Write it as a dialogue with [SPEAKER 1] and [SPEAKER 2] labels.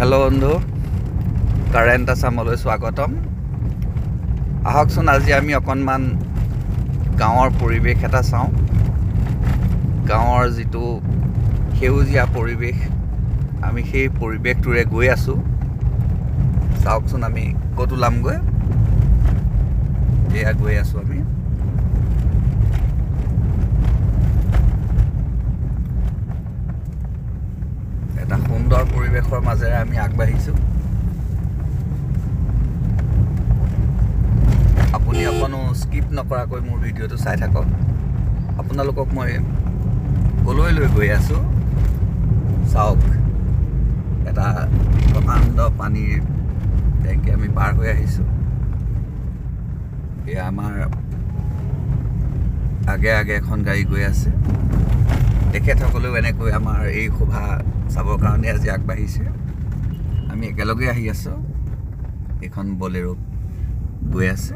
[SPEAKER 1] Hello' বন্ধু, current আছামলৈ স্বাগতম। আহকচোন আজি আমি অকণমান গাঁৱৰ পৰিৱেশ এটা চাওঁ। গাঁৱৰ যিটো সেউজীয়া পৰিৱেশ, আমি সেই পৰিৱেশটোৰে গৈ আছোঁ। চাওকচোন আমি ক'ত ওলামগৈ। এয়া গৈ আছোঁ আমি। এটা সুন্দৰ পৰিৱেশৰ মাজেৰে আমি আগবাঢ়িছোঁ। আপুনি অকণো স্কিপ নকৰাকৈ মোৰ ভিডিঅ'টো চাই থাকক। আপোনালোকক মই ক'লৈ লৈ গৈ আছোঁ চাওক। এটা প্ৰকাণ্ড পানীৰ টেংকি আমি পাৰ হৈ আহিছোঁ। এয়া আমাৰ আগে আগে এখন গাড়ী গৈ আছে। তেখেতসকলেও এনেকৈ আমাৰ এই শোভা চাবৰ কাৰণে আজি আগবাঢ়িছে। আমি একেলগে আহি আছোঁ। এইখন বলেৰো গৈ আছে।